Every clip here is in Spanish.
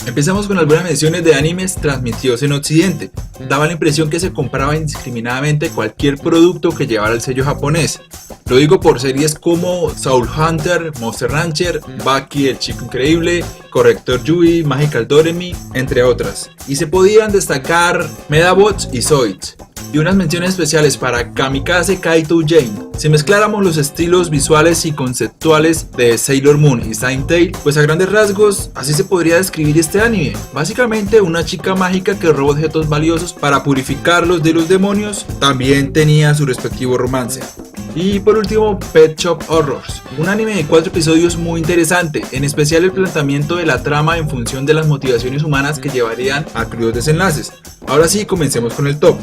Empezamos con algunas menciones de animes transmitidos en Occidente. Daba la impresión que se compraba indiscriminadamente cualquier producto que llevara el sello japonés. Lo digo por series como Soul Hunter, Monster Rancher, Baki el Chico Increíble, Corrector Yui, Magical Doremi, entre otras. Y se podían destacar Medabots y Zoids. Y unas menciones especiales para Kamikaze Kaito Jane. Si mezcláramos los estilos visuales y conceptuales de Sailor Moon y Saint Tail, pues a grandes rasgos así se podría describir este anime. Básicamente una chica mágica que roba objetos valiosos para purificarlos de los demonios. También tenía su respectivo romance. Y por último, Pet Shop Horrors, un anime de 4 episodios muy interesante, en especial el planteamiento de la trama en función de las motivaciones humanas que llevarían a crudos desenlaces. Ahora sí, comencemos con el top.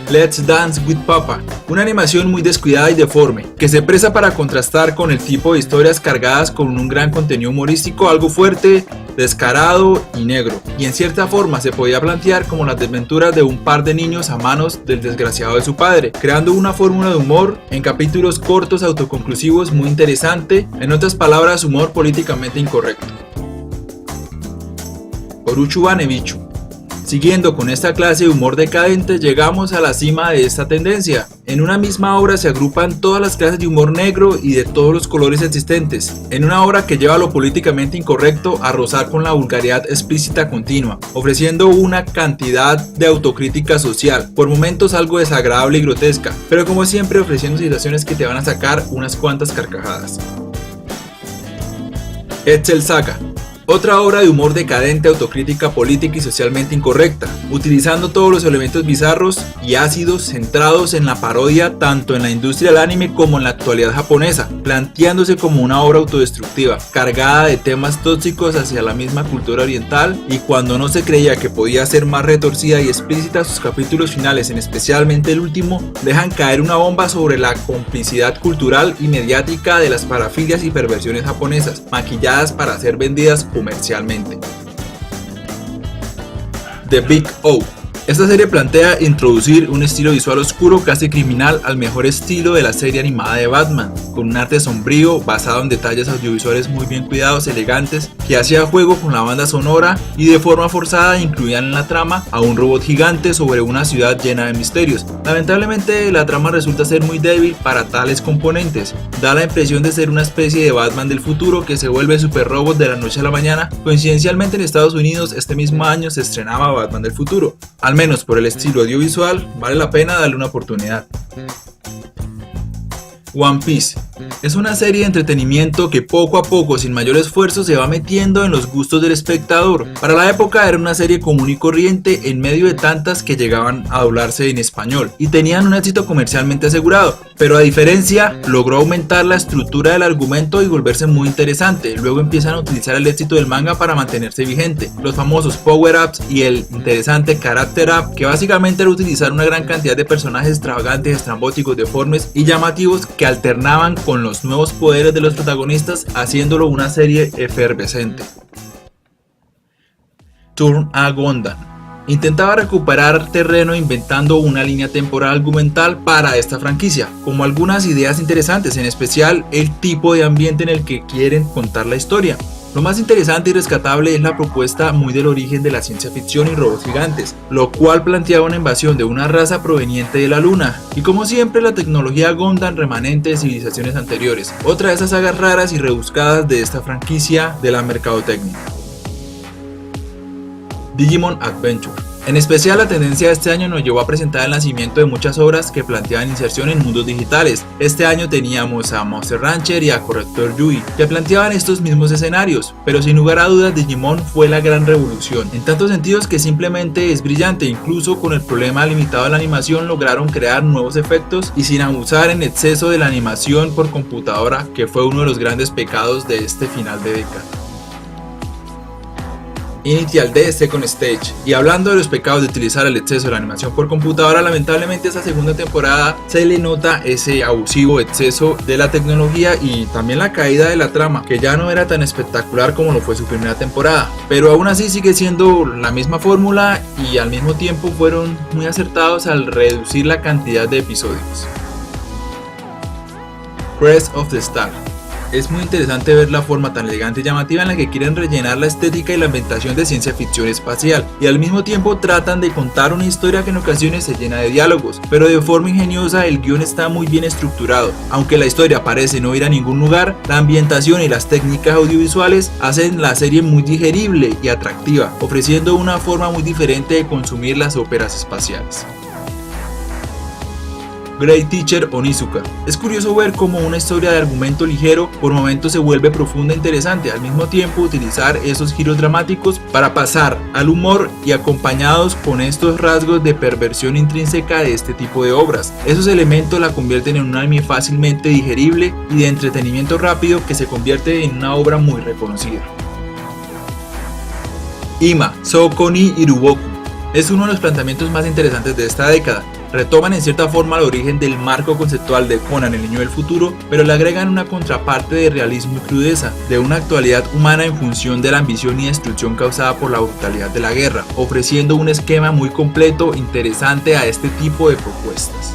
Let's Dance with Papa, una animación muy descuidada y deforme, que se presta para contrastar con el tipo de historias cargadas con un gran contenido humorístico algo fuerte, descarado y negro, y en cierta forma se podía plantear como las desventuras de un par de niños a manos del desgraciado de su padre, creando una fórmula de humor en capítulos cortos autoconclusivos muy interesante, en otras palabras humor políticamente incorrecto. Oruchu Banebichu. Siguiendo con esta clase de humor decadente, llegamos a la cima de esta tendencia. En una misma obra se agrupan todas las clases de humor negro y de todos los colores existentes, en una obra que lleva lo políticamente incorrecto a rozar con la vulgaridad explícita continua, ofreciendo una cantidad de autocrítica social, por momentos algo desagradable y grotesca, pero como siempre ofreciendo situaciones que te van a sacar unas cuantas carcajadas. Excel Saga. Otra obra de humor decadente, autocrítica política y socialmente incorrecta, utilizando todos los elementos bizarros y ácidos centrados en la parodia tanto en la industria del anime como en la actualidad japonesa, planteándose como una obra autodestructiva, cargada de temas tóxicos hacia la misma cultura oriental, y cuando no se creía que podía ser más retorcida y explícita, sus capítulos finales, en especialmente el último, dejan caer una bomba sobre la complicidad cultural y mediática de las parafilias y perversiones japonesas, maquilladas para ser vendidas comercialmente. The Big O. Esta serie plantea introducir un estilo visual oscuro casi criminal al mejor estilo de la serie animada de Batman, con un arte sombrío basado en detalles audiovisuales muy bien cuidados, elegantes, que hacía juego con la banda sonora y de forma forzada incluían en la trama a un robot gigante sobre una ciudad llena de misterios. Lamentablemente la trama resulta ser muy débil para tales componentes, da la impresión de ser una especie de Batman del futuro que se vuelve super robot de la noche a la mañana. Coincidencialmente en Estados Unidos este mismo año se estrenaba Batman del futuro. Al menos por el estilo audiovisual, vale la pena darle una oportunidad. One Piece. Es una serie de entretenimiento que poco a poco, sin mayor esfuerzo, se va metiendo en los gustos del espectador. Para la época era una serie común y corriente en medio de tantas que llegaban a doblarse en español y tenían un éxito comercialmente asegurado, pero a diferencia logró aumentar la estructura del argumento y volverse muy interesante. Luego empiezan a utilizar el éxito del manga para mantenerse vigente, los famosos power-ups y el interesante character up, que básicamente era utilizar una gran cantidad de personajes extravagantes, estrambóticos, deformes y llamativos que alternaban con los nuevos poderes de los protagonistas, haciéndolo una serie efervescente. Turn a Gundam. Intentaba recuperar terreno inventando una línea temporal argumental para esta franquicia, como algunas ideas interesantes, en especial el tipo de ambiente en el que quieren contar la historia. Lo más interesante y rescatable es la propuesta muy del origen de la ciencia ficción y robots gigantes, lo cual planteaba una invasión de una raza proveniente de la luna, y como siempre la tecnología Gundam remanente de civilizaciones anteriores, otra de esas sagas raras y rebuscadas de esta franquicia de la mercadotecnia. Digimon Adventure. En especial la tendencia de este año nos llevó a presentar el nacimiento de muchas obras que planteaban inserción en mundos digitales. Este año teníamos a Monster Rancher y a Corrector Yui, que planteaban estos mismos escenarios, pero sin lugar a dudas Digimon fue la gran revolución, en tantos sentidos que simplemente es brillante. Incluso con el problema limitado de la animación lograron crear nuevos efectos y sin abusar en exceso de la animación por computadora, que fue uno de los grandes pecados de este final de década. Initial D Second Stage. Y hablando de los pecados de utilizar el exceso de la animación por computadora, lamentablemente esta segunda temporada se le nota ese abusivo exceso de la tecnología y también la caída de la trama, que ya no era tan espectacular como lo fue su primera temporada, pero aún así sigue siendo la misma fórmula y al mismo tiempo fueron muy acertados al reducir la cantidad de episodios. Crest of the Star. Es muy interesante ver la forma tan elegante y llamativa en la que quieren rellenar la estética y la ambientación de ciencia ficción espacial, y al mismo tiempo tratan de contar una historia que en ocasiones se llena de diálogos, pero de forma ingeniosa. El guión está muy bien estructurado. Aunque la historia parece no ir a ningún lugar, la ambientación y las técnicas audiovisuales hacen la serie muy digerible y atractiva, ofreciendo una forma muy diferente de consumir las óperas espaciales. Great Teacher Onizuka. Es curioso ver cómo una historia de argumento ligero por momentos se vuelve profunda e interesante, al mismo tiempo utilizar esos giros dramáticos para pasar al humor y acompañados con estos rasgos de perversión intrínseca de este tipo de obras. Esos elementos la convierten en un anime fácilmente digerible y de entretenimiento rápido que se convierte en una obra muy reconocida. Ima, Sooko ni Iruboku. Es uno de los planteamientos más interesantes de esta década. Retoman en cierta forma el origen del marco conceptual de Conan, el niño del futuro, pero le agregan una contraparte de realismo y crudeza, de una actualidad humana en función de la ambición y destrucción causada por la brutalidad de la guerra, ofreciendo un esquema muy completo, interesante a este tipo de propuestas.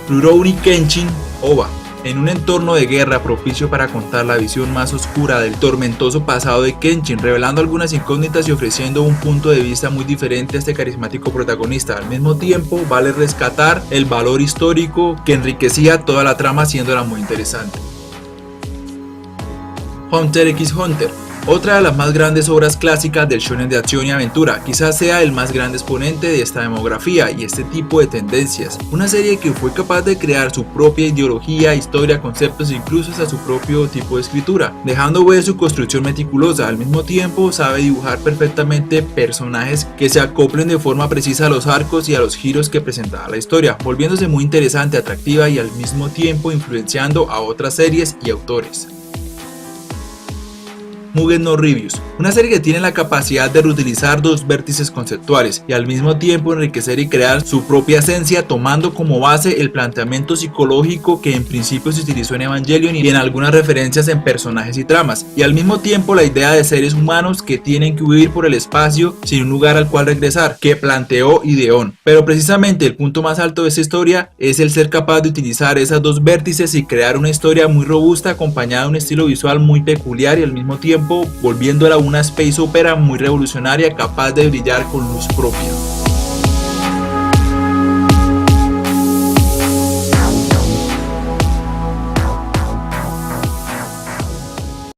Rurouni Kenshin OVA. En un entorno de guerra propicio para contar la visión más oscura del tormentoso pasado de Kenshin, revelando algunas incógnitas y ofreciendo un punto de vista muy diferente a este carismático protagonista. Al mismo tiempo, vale rescatar el valor histórico que enriquecía toda la trama, haciéndola muy interesante. Hunter x Hunter. Otra de las más grandes obras clásicas del shonen de acción y aventura, quizás sea el más grande exponente de esta demografía y este tipo de tendencias. Una serie que fue capaz de crear su propia ideología, historia, conceptos e incluso hasta su propio tipo de escritura, dejando ver su construcción meticulosa. Al mismo tiempo sabe dibujar perfectamente personajes que se acoplen de forma precisa a los arcos y a los giros que presentaba la historia, volviéndose muy interesante, atractiva y al mismo tiempo influenciando a otras series y autores. Mugen no Reviews, una serie que tiene la capacidad de reutilizar dos vértices conceptuales y al mismo tiempo enriquecer y crear su propia esencia, tomando como base el planteamiento psicológico que en principio se utilizó en Evangelion y en algunas referencias en personajes y tramas, y al mismo tiempo la idea de seres humanos que tienen que huir por el espacio sin un lugar al cual regresar, que planteó Ideon. Pero precisamente el punto más alto de esta historia es el ser capaz de utilizar esas dos vértices y crear una historia muy robusta acompañada de un estilo visual muy peculiar y al mismo tiempo volviéndola una space opera muy revolucionaria capaz de brillar con luz propia.